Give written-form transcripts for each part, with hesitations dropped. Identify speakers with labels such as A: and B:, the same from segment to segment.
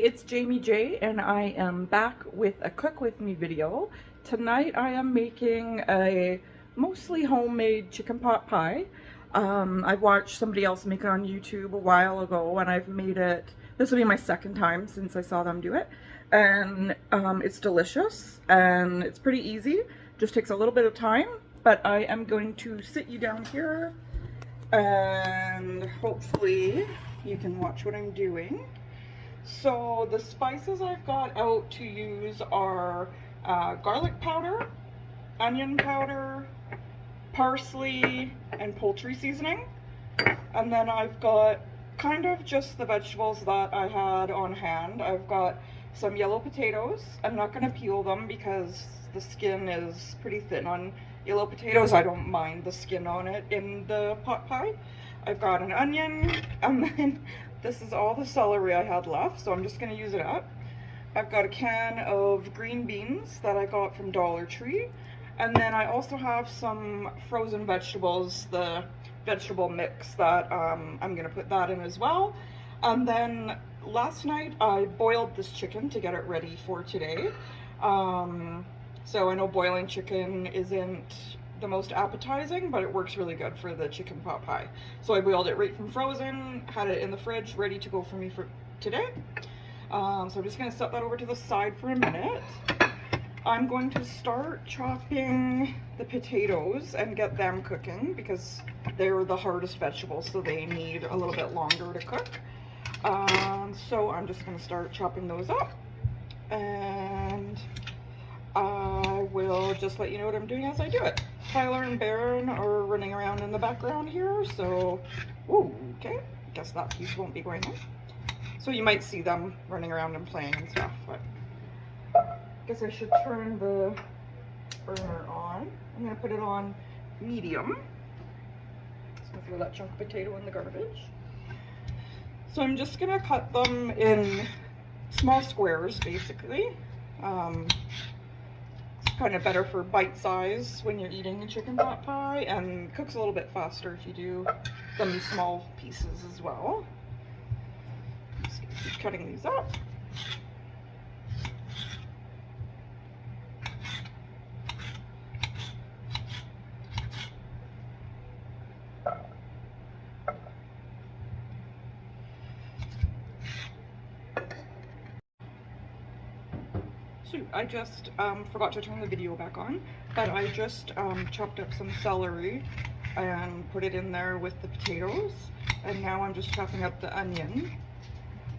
A: it's Jamie J and I am back with a cook with me video. Tonight I am making a mostly homemade chicken pot pie. I've watched somebody else make it on YouTube a while ago and I've made it, this will be my second time since I saw them do it. And it's delicious and it's pretty easy, just takes a little bit of time, but I am going to sit you down here and hopefully you can watch what I'm doing. So the spices I've got out to use are garlic powder, onion powder, parsley, and poultry seasoning. And then I've got kind of just the vegetables that I had on hand. I've got some yellow potatoes. I'm not going to peel them because the skin is pretty thin on yellow potatoes. I don't mind the skin on it in the pot pie. I've got an onion, and then this is all the celery I had left, so I'm just going to use it up. I've got a can of green beans that I got from Dollar Tree, and then I also have some frozen vegetables, the vegetable mix that I'm going to put that in as well. And then last night I boiled this chicken to get it ready for today. So I know boiling chicken isn't the most appetizing, but it works really good for the chicken pot pie. So I boiled it right from frozen, had it in the fridge ready to go for me for today. So I'm just going to set that over to the side for a minute. I'm going to start chopping the potatoes and get them cooking because they're the hardest vegetables, so they need a little bit longer to cook. So I'm just going to start chopping those up, and I will just let you know what I'm doing as I do it. Tyler and Baron are running around in the background here, so, ooh, okay, guess that piece won't be going in. So you might see them running around and playing and stuff, but I guess I should turn the burner on. I'm going to put it on medium. Just going to throw that chunk of potato in the garbage. So I'm just going to cut them in small squares, basically. Kind of better for bite size when you're eating a chicken pot pie, and cooks a little bit faster if you do them in small pieces as well. Just keep cutting these up. So I just forgot to turn the video back on, but I just chopped up some celery and put it in there with the potatoes, and now I'm just chopping up the onion.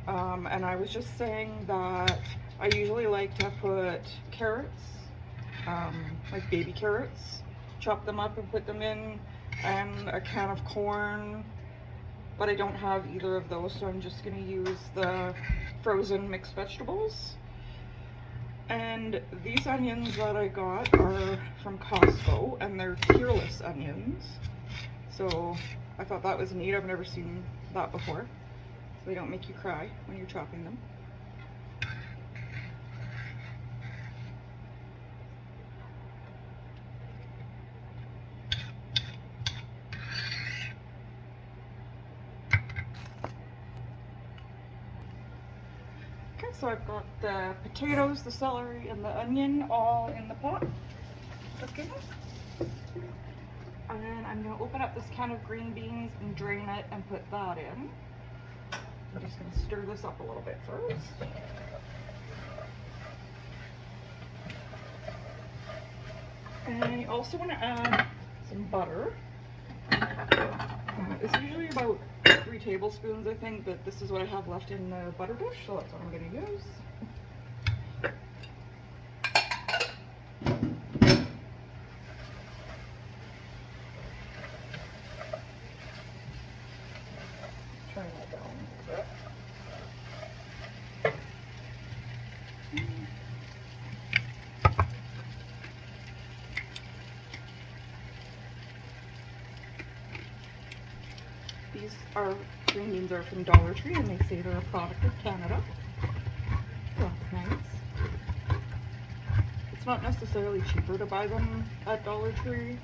A: And I was just saying that I usually like to put carrots, like baby carrots, chop them up and put them in, and a can of corn, but I don't have either of those, so I'm just going to use the frozen mixed vegetables. And these onions that I got are from Costco, and they're tearless onions. So I thought that was neat. I've never seen that before. So they don't make you cry when you're chopping them. So I've got the potatoes, the celery, and the onion all in the pot cooking. And then I'm going to open up this can of green beans and drain it and put that in. I'm just going to stir this up a little bit first. And you also want to add some butter. It's usually about 3 tablespoons, I think, but this is what I have left in the butter dish, so that's what I'm going to use. Turn that down a little bit. These green beans are from Dollar Tree, and they say they're a product of Canada. So that's nice. It's not necessarily cheaper to buy them at Dollar Tree.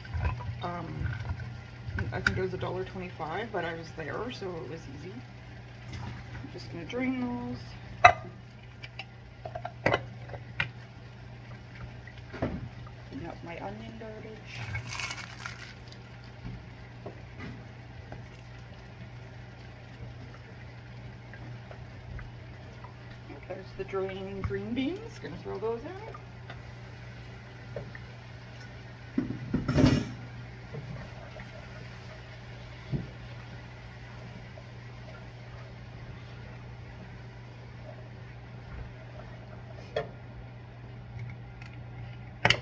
A: I think it was $1.25, but I was there, so it was easy. I'm just going to drain those. onion garbage. There's the drained green beans. Gonna throw those in.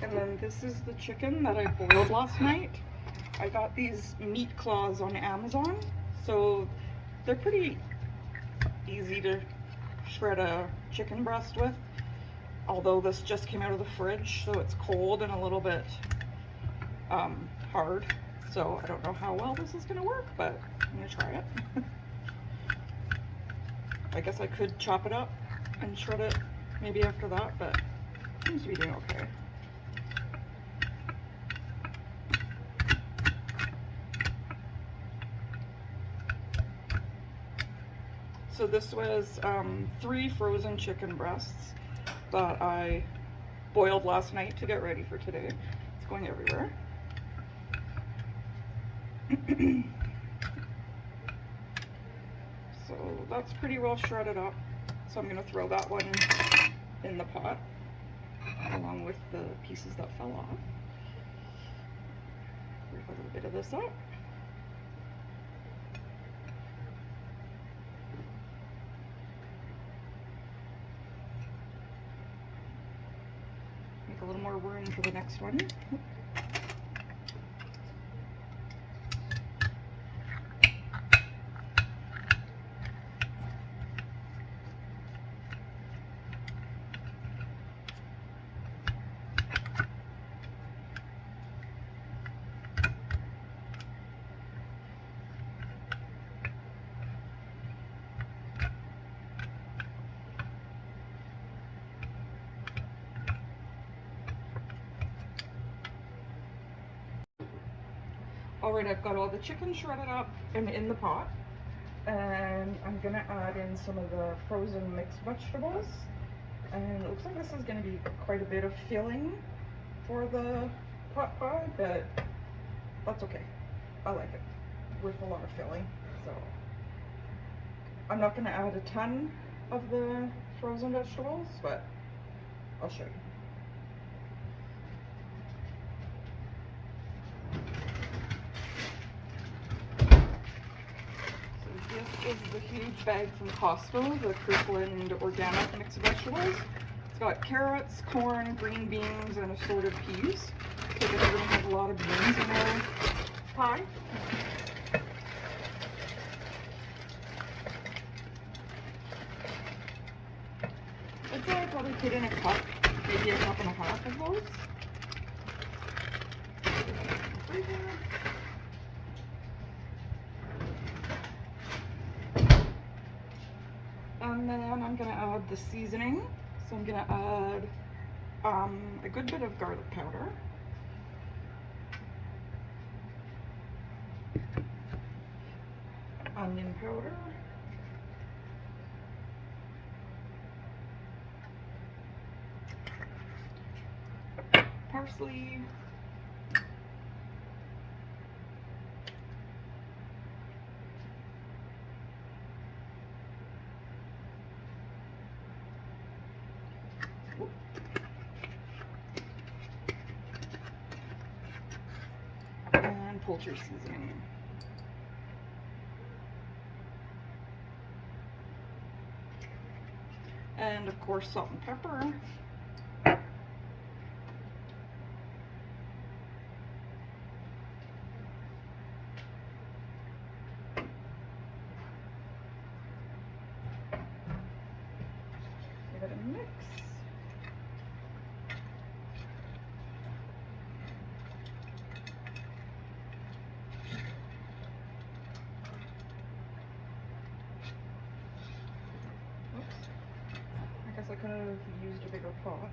A: And then this is the chicken that I boiled last night. I got these meat claws on Amazon, so they're pretty easy to shred a chicken breast with. Although this just came out of the fridge, so it's cold and a little bit hard. So I don't know how well this is gonna work, but I'm gonna try it. I guess I could chop it up and shred it maybe after that, but it seems to be doing okay. So this was 3 frozen chicken breasts that I boiled last night to get ready for today. It's going everywhere. So that's pretty well shredded up. So I'm going to throw that one in the pot along with the pieces that fell off. Break a little bit of this up. Make a little more room for the next one. Alright, I've got all the chicken shredded up and in the pot, and I'm gonna add in some of the frozen mixed vegetables, and it looks like this is gonna be quite a bit of filling for the pot pie, but that's okay. I like it with a lot of filling. So I'm not gonna add a ton of the frozen vegetables, but I'll show you. This is the huge bag from Costco, the Kirkland organic mixed vegetables. It's got carrots, corn, green beans, and assorted peas. So they're going to have a lot of beans in their pie. I'd say I probably put in a cup, maybe a cup and a half of those. And then I'm going to add the seasoning. So I'm going to add a good bit of garlic powder. Onion powder. Parsley. And poultry seasoning. And of course salt and pepper. Give it a mix. I could have used a bigger pot.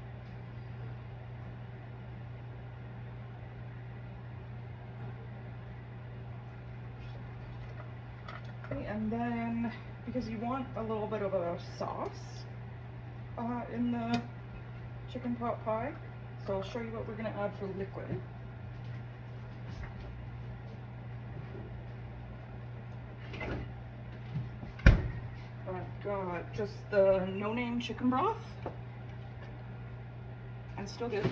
A: Okay, and then because you want a little bit of a sauce in the chicken pot pie, So I'll show you what we're going to add for liquid. I've got just the no-name chicken broth. And still good.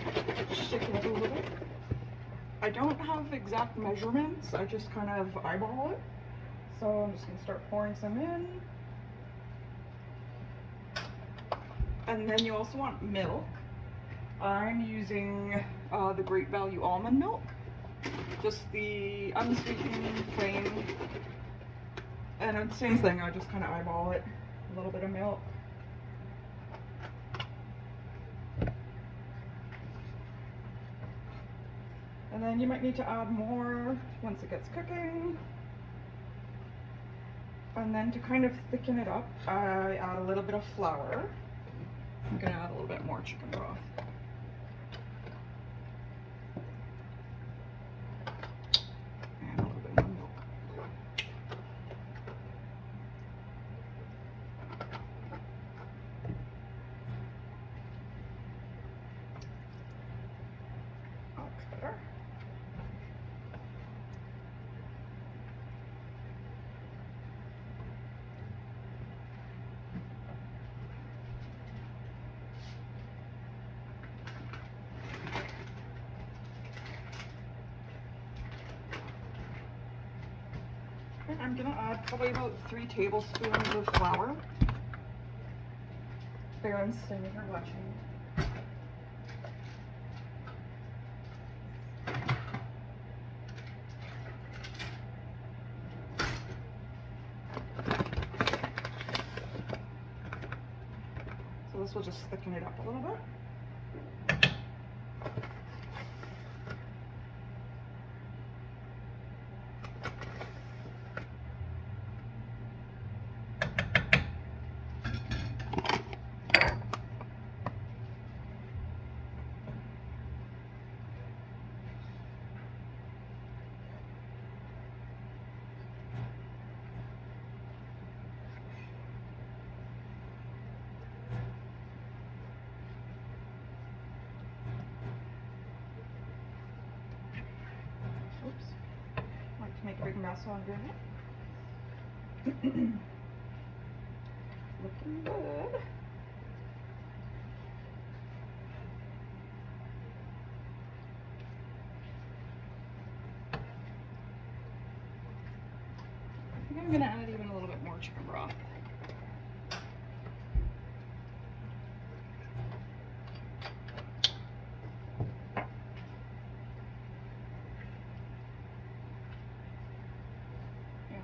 A: Shaking it a little bit. I don't have exact measurements, I just kind of eyeball it. So I'm just going to start pouring some in. And then you also want milk. I'm using the Great Value almond milk. Just the unsweetened, plain. And it's the same thing, I just kind of eyeball it. A little bit of milk. And then you might need to add more once it gets cooking. And then to kind of thicken it up, I add a little bit of flour. I'm gonna add a little bit more chicken broth. And a little bit more milk. Okay. I'm gonna add probably about 3 tablespoons of flour. Baron's sitting here watching. So this will just thicken it up a little bit. Oops. Like to make a big mess while I'm doing it. Looking good. I think I'm gonna add even a little bit more chicken broth.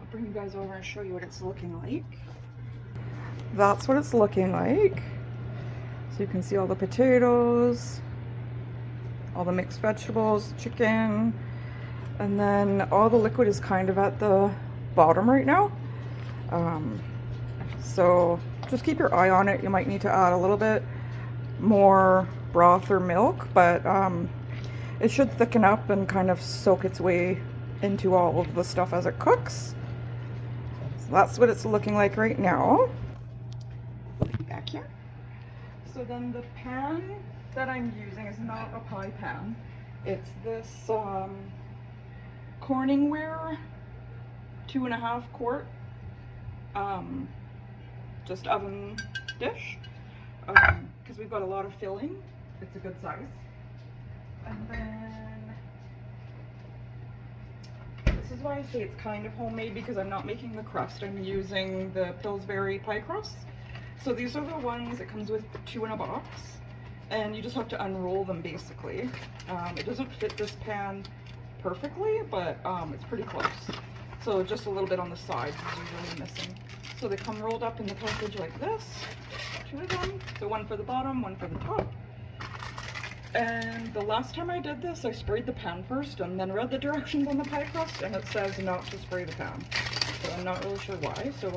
A: Bring you guys over and show you what it's looking like. That's what it's looking like. So you can see all the potatoes, all the mixed vegetables, chicken, and then all the liquid is kind of at the bottom right now. So just keep your eye on it. You might need to add a little bit more broth or milk, but it should thicken up and kind of soak its way into all of the stuff as it cooks. So that's what it's looking like right now. Back here. So then the pan that I'm using is not a pie pan. It's this Corningware 2.5 quart just oven dish, because we've got a lot of filling. It's a good size. And then this is why I say it's kind of homemade, because I'm not making the crust. I'm using the Pillsbury pie crust. So these are the ones, it comes with 2 in a box, and you just have to unroll them basically. It doesn't fit this pan perfectly, but it's pretty close. So just a little bit on the sides is usually missing. So they come rolled up in the package like this, 2 of them. So one for the bottom, one for the top. And the last time I did this, I sprayed the pan first and then read the directions on the pie crust, and it says not to spray the pan. So I'm not really sure why, so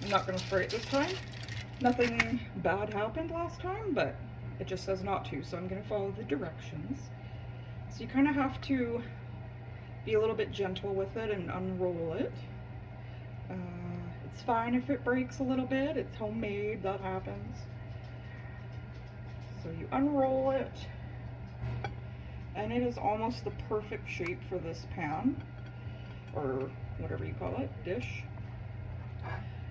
A: I'm not going to spray it this time. Nothing bad happened last time, but it just says not to, so I'm going to follow the directions. So you kind of have to be a little bit gentle with it and unroll it. It's fine if it breaks a little bit, it's homemade, that happens. So you unroll it, and it is almost the perfect shape for this pan, or whatever you call it, dish.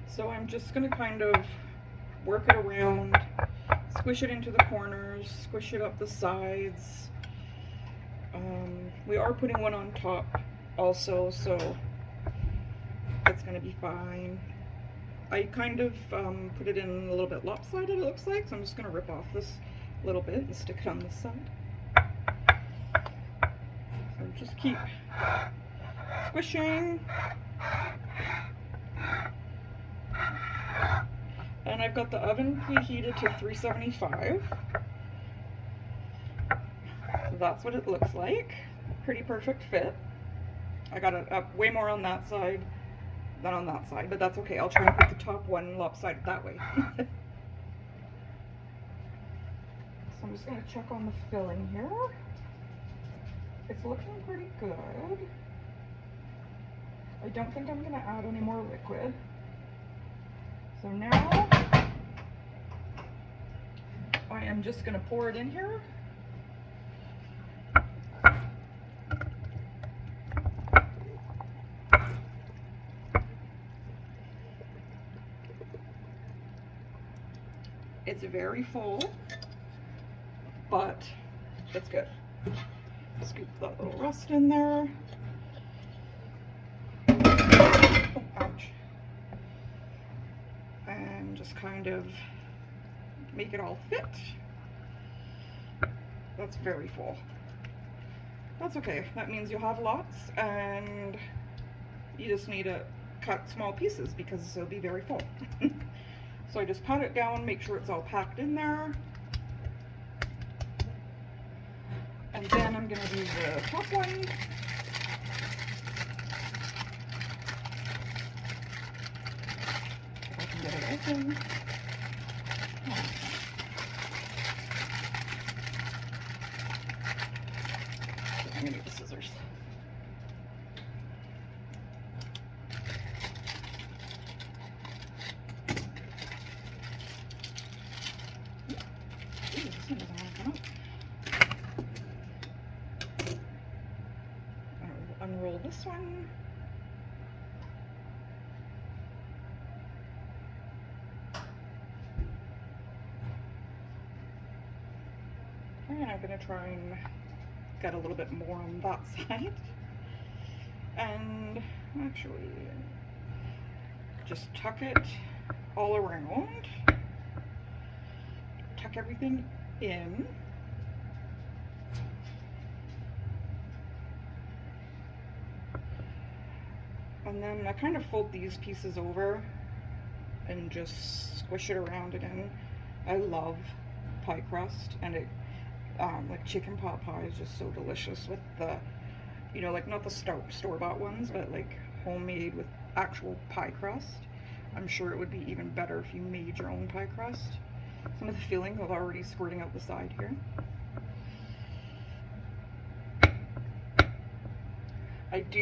A: So I'm just gonna kind of work it around, squish it into the corners, squish it up the sides. We are putting one on top also, so it's gonna be fine. I kind of put it in a little bit lopsided, it looks like, so I'm just gonna rip off this little bit and stick it on this side. So just keep squishing. And I've got the oven preheated to 375. That's what it looks like. Pretty perfect fit. I got it up way more on that side than on that side, but that's okay. I'll try and put the top one lopsided that way. So I'm just going to check on the filling here. It's looking pretty good. I don't think I'm going to add any more liquid. So now I am just going to pour it in here. It's very full, but it's good. Scoop that little rust in there. Oh, ouch. And just kind of make it all fit. That's very full. That's okay. That means you'll have lots, and you just need to cut small pieces because it'll be very full. So I just pat it down, make sure it's all packed in there. And then I'm going to do the top one. If I can get it open. Oh. I'm going to need the scissors. Unroll this one. And I'm going to try and get a little bit more on that side. And actually, just tuck it all around. Tuck everything in. And then I kind of fold these pieces over and just squish it around again. I love pie crust, and it, like chicken pot pie is just so delicious with the, you know, like not the store-bought ones, but like homemade with actual pie crust. I'm sure it would be even better if you made your own pie crust. Some of the filling is already squirting out the side here.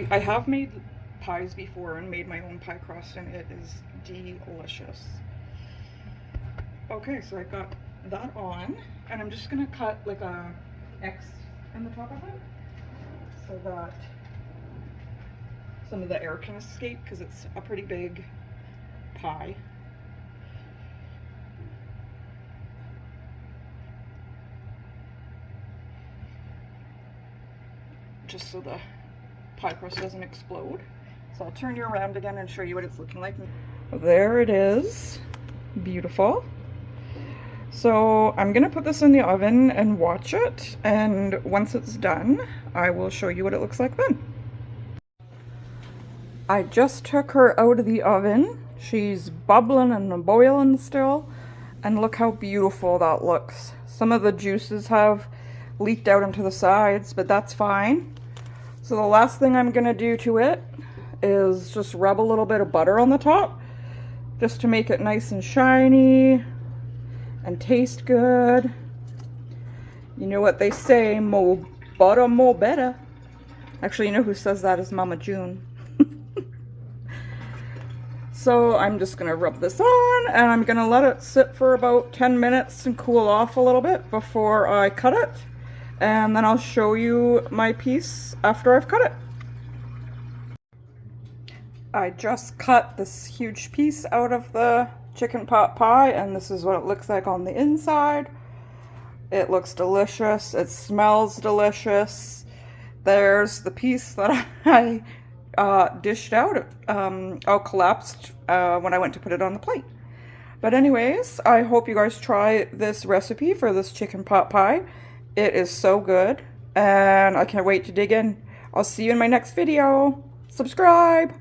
A: I have made pies before and made my own pie crust, and it is delicious. Okay, so I got that on, and I'm just gonna cut like a X in the top of it so that some of the air can escape, because it's a pretty big pie. Just so the pie crust doesn't explode. So I'll turn you around again and show you what it's looking like. There it is. Beautiful. So I'm gonna put this in the oven and watch it, and once it's done, I will show you what it looks like then. I just took her out of the oven. She's bubbling and boiling still, and look how beautiful that looks. Some of the juices have leaked out into the sides, but that's fine. So the last thing I'm gonna do to it is just rub a little bit of butter on the top, just to make it nice and shiny and taste good. You know what they say, mo butter, mo better. Actually, you know who says that is Mama June. So I'm just gonna rub this on, and I'm gonna let it sit for about 10 minutes and cool off a little bit before I cut it. and then I'll show you my piece after I've cut it. I just cut this huge piece out of the chicken pot pie, and this is what it looks like on the inside. It looks delicious. It smells delicious. There's the piece that I dished out. It all collapsed when I went to put it on the plate. But anyways, I hope you guys try this recipe for this chicken pot pie. It is so good, and I can't wait to dig in. I'll see you in my next video. Subscribe!